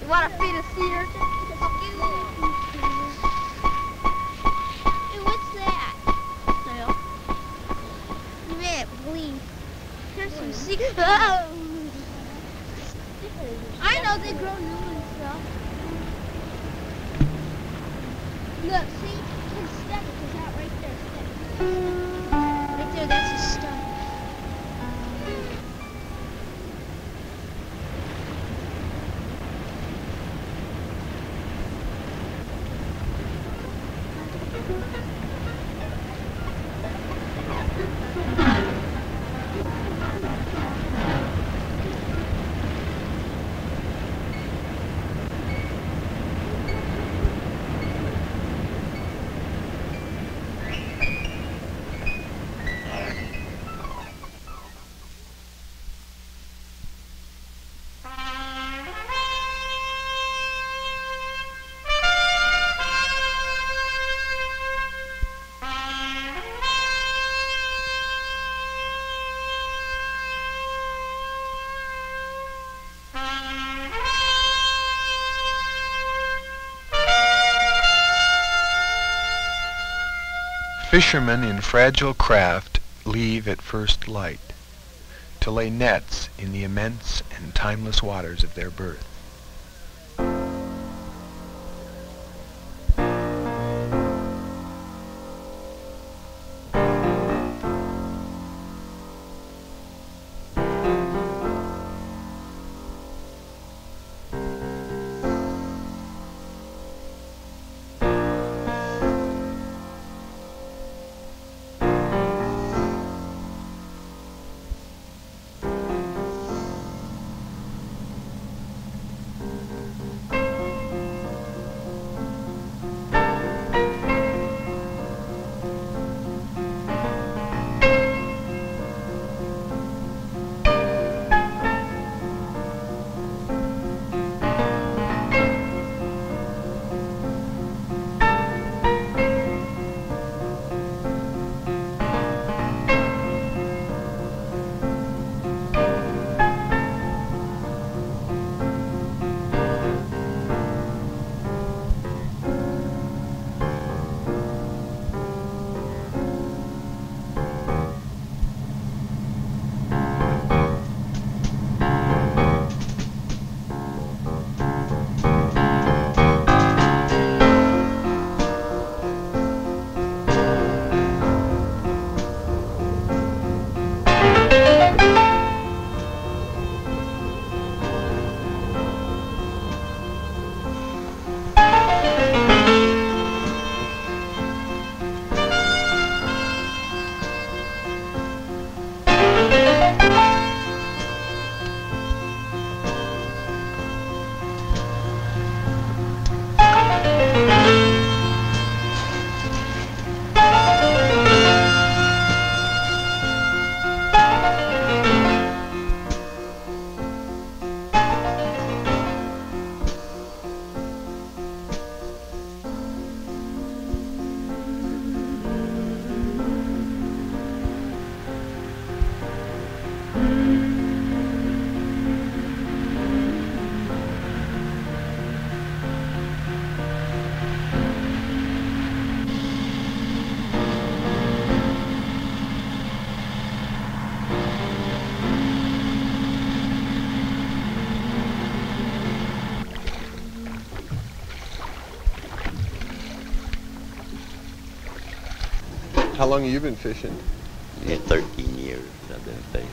You want to feed a sea urchin? Hey, what's that? Snail. You made it bleed. Here's some secret. Oh. I know they grow new and stuff. Look, see? His stomach is out right there. Right there, that's his stomach. Fishermen in fragile craft leave at first light, to lay nets in the immense and timeless waters of their birth. How long have you been fishing? Yeah, 13 years I've been fishing.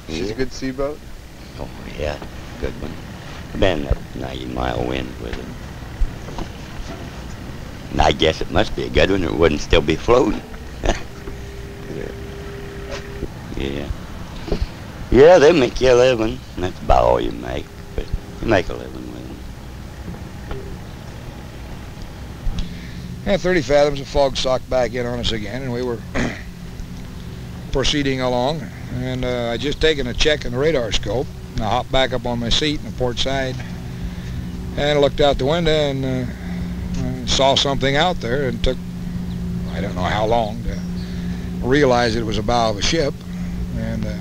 She's a good sea boat? Oh, yeah, good one. Been up 90-mile winds with it. And I guess it must be a good one or it wouldn't still be floating. Yeah. Yeah, they make you a living. That's about all you make, but you make a living with them. Yeah, 30 fathoms of fog socked back in on us again, and we were proceeding along. And I just taken a check in the radar scope, and I hopped back up on my seat in the port side, and looked out the window and saw something out there, and took, I don't know how long, to realize it was the bow of a ship. And I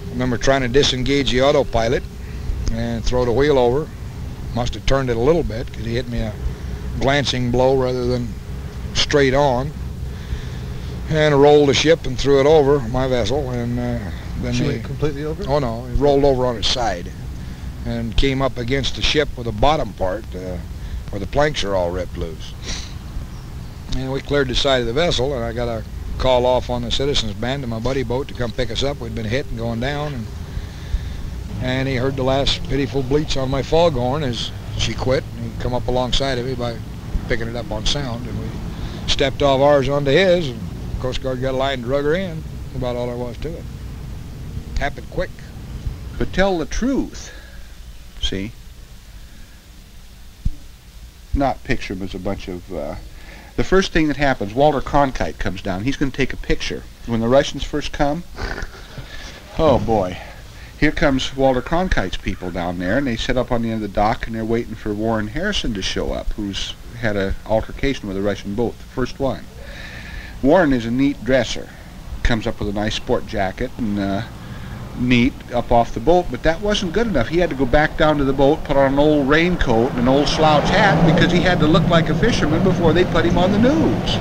remember trying to disengage the autopilot and throw the wheel over. Must have turned it a little bit because he hit me a glancing blow rather than straight on, and rolled the ship and threw it over my vessel. And then She went completely over? Oh no, it rolled over on its side and came up against the ship with the bottom part where the planks are all ripped loose. And we cleared the side of the vessel, and I got a call off on the citizens band to my buddy boat to come pick us up. We'd been hit and going down, and he heard the last pitiful bleats on my foghorn as she quit, and he come up alongside of me by picking it up on sound, and we stepped off ours onto his, and Coast Guard got a line and drug her in. That's about all there was to it. Happened quick. But tell the truth, see? Not picture him as a bunch of, the first thing that happens, Walter Cronkite comes down. He's going to take a picture. When the Russians first come, oh boy, here comes Walter Cronkite's people down there, and they sit up on the end of the dock, and they're waiting for Warren Harrison to show up, who's had an altercation with a Russian boat, the first one. Warren is a neat dresser. Comes up with a nice sport jacket and neat up off the boat, but that wasn't good enough. He had to go back down to the boat, put on an old raincoat and an old slouch hat because he had to look like a fisherman before they put him on the news.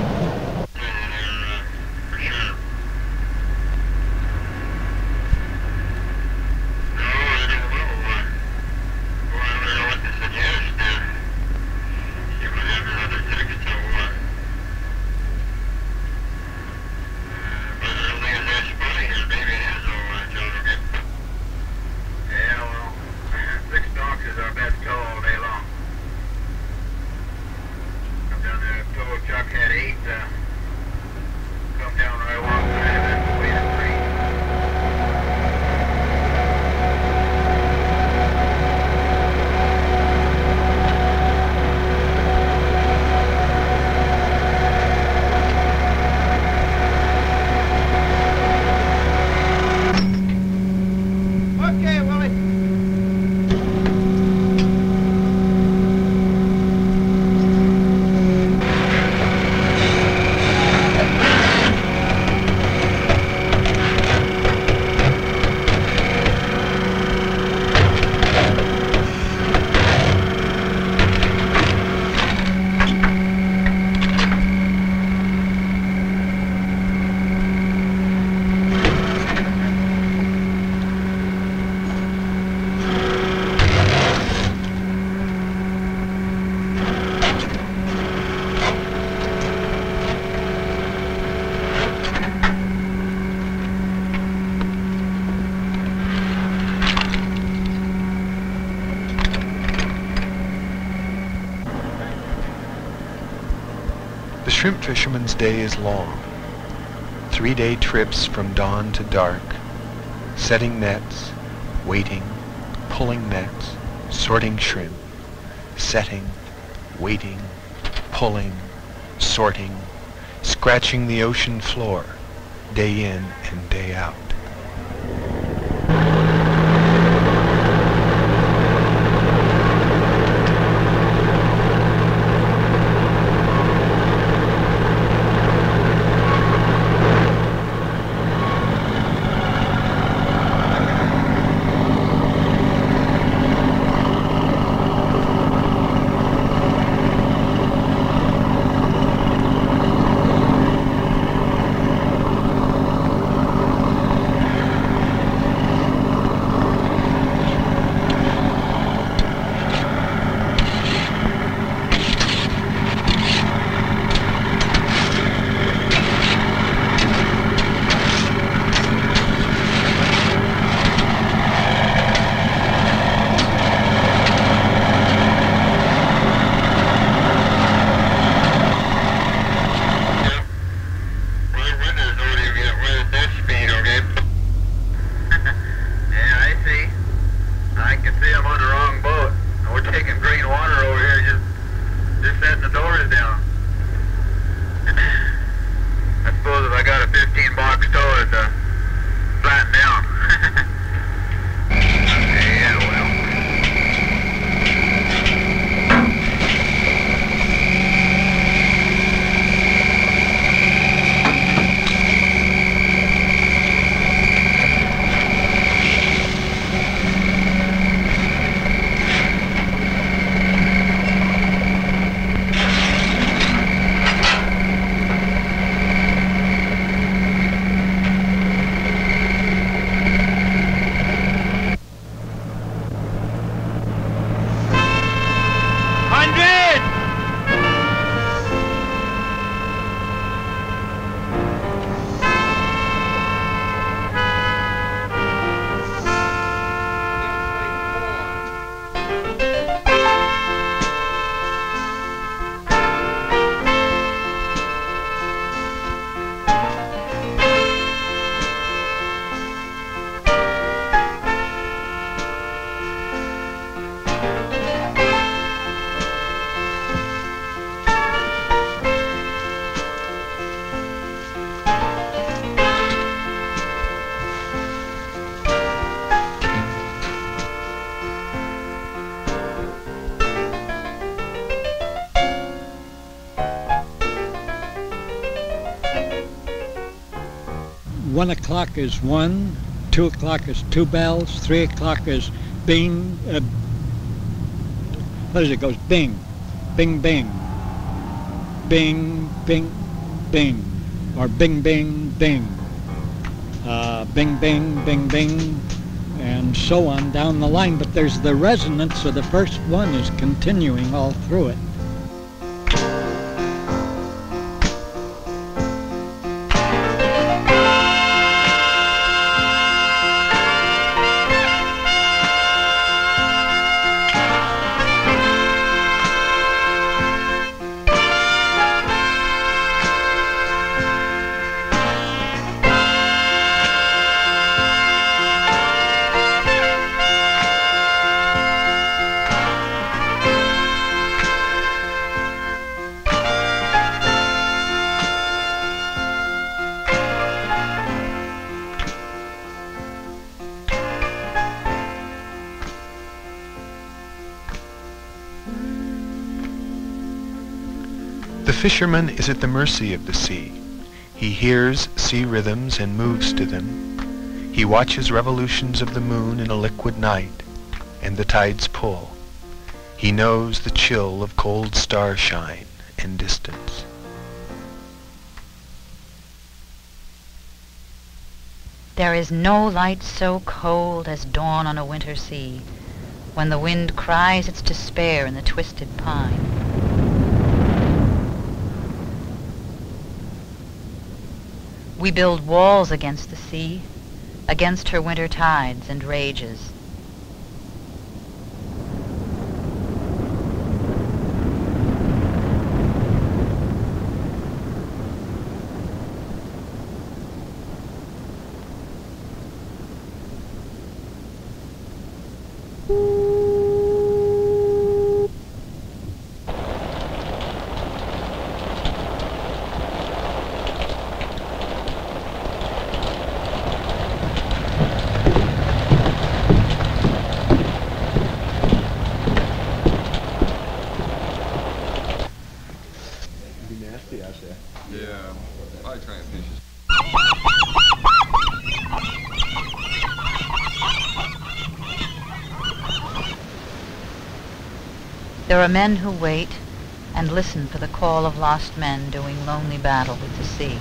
The shrimp fisherman's day is long. 3-day trips from dawn to dark, setting nets, waiting, pulling nets, sorting shrimp, setting, waiting, pulling, sorting, scratching the ocean floor, day in and day out. 1 o'clock is 1, 2 o'clock is 2 bells, 3 o'clock is bing, what is it, goes bing, bing, bing, bing, bing, bing, or bing, bing, bing, bing, bing, bing, bing, and so on down the line. But there's the resonance of the first one is continuing all through it. The fisherman is at the mercy of the sea. He hears sea rhythms and moves to them. He watches revolutions of the moon in a liquid night, and the tides pull. He knows the chill of cold starshine and distance. There is no light so cold as dawn on a winter sea, when the wind cries its despair in the twisted pine. We build walls against the sea, against her winter tides and rages. There are men who wait and listen for the call of lost men doing lonely battle with the sea.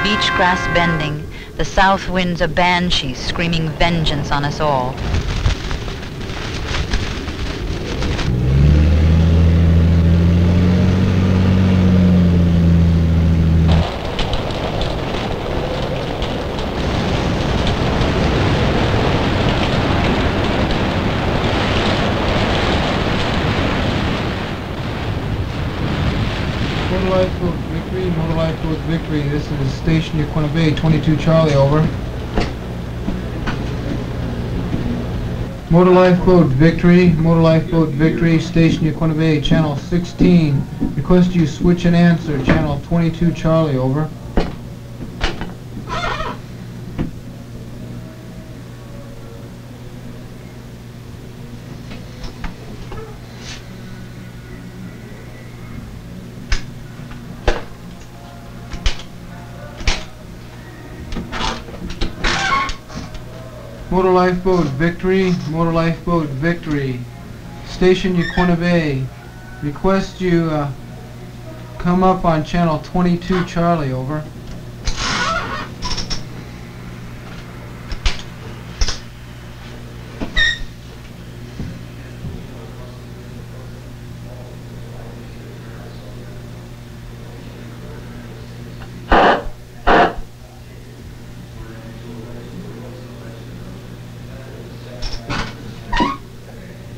Beach grass bending, the south wind's a banshee screaming vengeance on us all. Motor Lifeboat Victory, this is Station Yaquina Bay, 22 Charlie, over. Motor Lifeboat Victory, Station Yaquina Bay, Channel 16. Request you switch and answer, Channel 22 Charlie, over. Motor Lifeboat Victory, Station Yaquina Bay. Request you come up on Channel 22 Charlie, over.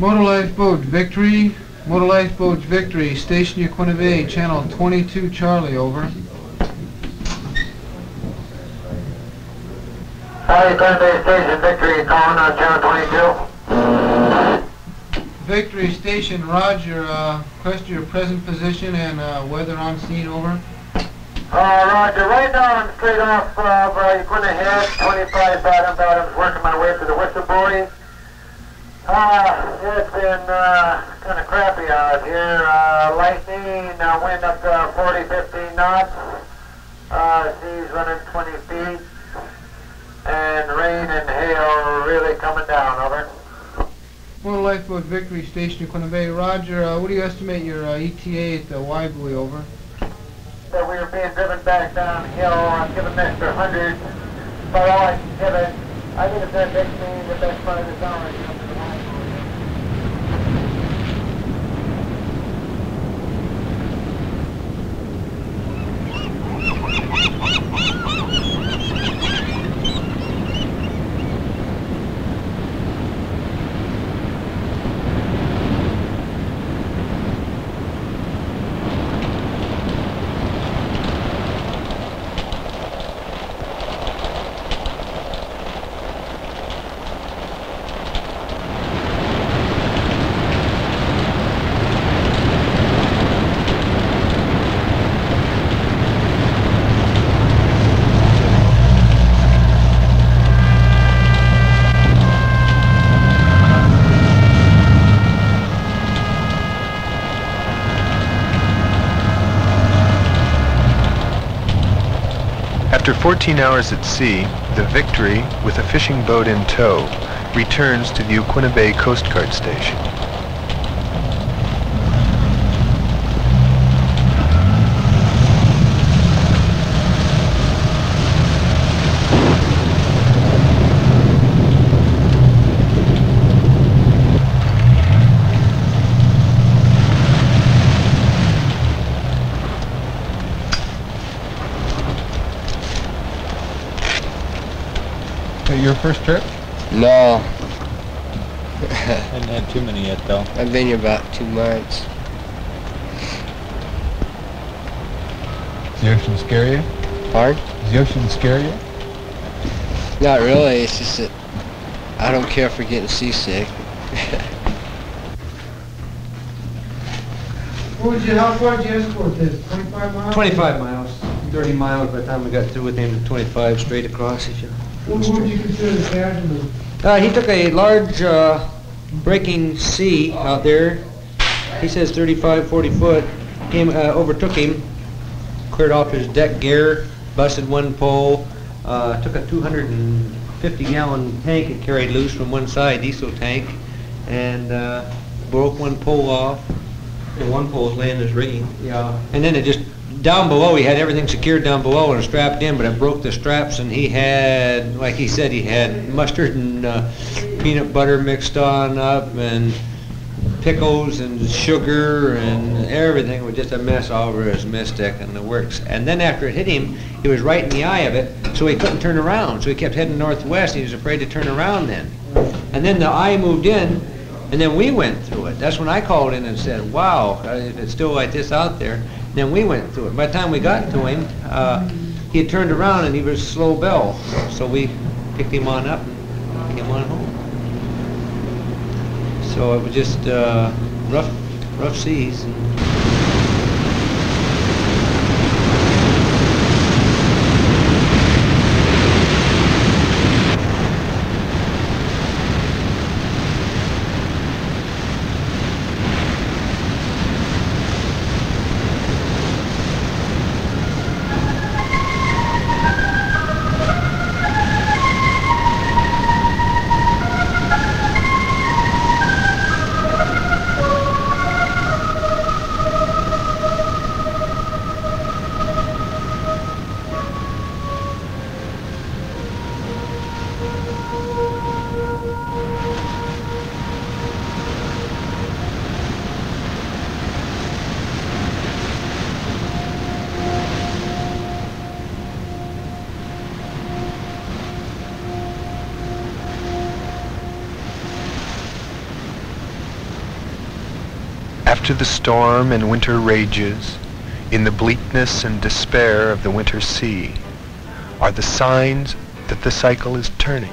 Motor Lifeboat Victory. Motor Lifeboat Victory, Station Yaquina, Channel 22 Charlie, over. Hi, Yaquina Station Victory, calling on Channel 22. Victory Station, Roger. Request your present position and weather on scene, over. Roger. Right now I'm straight off of Yaquina Head, 25 bottoms, working my way to the whistleblowing. It's been kind of crappy out here. Lightning, wind up to 40, 15 knots. Seas running 20 feet. And rain and hail really coming down, over. Motor Lifeboat Victory, Station Yaquina, Roger. What do you estimate your ETA at the Y buoy, over? So we were being driven back downhill. I'm giving an extra 100. But all I can give it, I think it's going to take me the best part of this hour to come to the Y buoy. After 14 hours at sea, the Victory, with a fishing boat in tow, returns to the Yaquina Bay Coast Guard Station. Your first trip? No. Hadn't had too many yet, though. I've been here about 2 months. Does the ocean scare you? Pardon? Does the ocean scare you? Not really. It's just that I don't care for getting seasick. How far did you escort this? 25 miles? 25 miles. 30 miles by the time we got through with him, 25 straight across. What would you consider the casualty? He took a large breaking sea out there. He says 35, 40 foot. Came, overtook him, cleared off his deck gear, busted one pole, took a 250-gallon tank it carried loose from one side, diesel tank, and broke one pole off. And one pole was laying in his rigging. Yeah. And then it just, down below, he had everything secured down below and strapped in, but it broke the straps, and he had, like he said, he had mustard and peanut butter mixed on up, and pickles and sugar, and everything. It was just a mess all over his mist deck and the works. And then after it hit him, he was right in the eye of it, so he couldn't turn around. So he kept heading northwest. He was afraid to turn around then. And then the eye moved in, and then we went through it. That's when I called in and said, wow, it's still like this out there. Then we went through it. By the time we got to him, he had turned around and he was slow bell. So we picked him on up and came on home. So it was just rough seas. After the storm and winter rages, in the bleakness and despair of the winter sea, are the signs that the cycle is turning.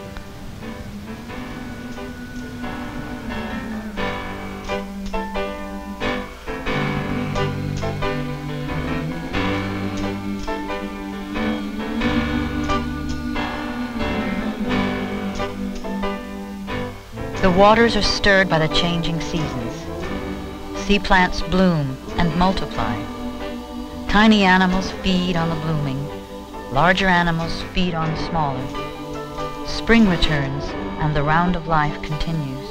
The waters are stirred by the changing seasons. Sea plants bloom and multiply. Tiny animals feed on the blooming. Larger animals feed on smaller. Spring returns and the round of life continues.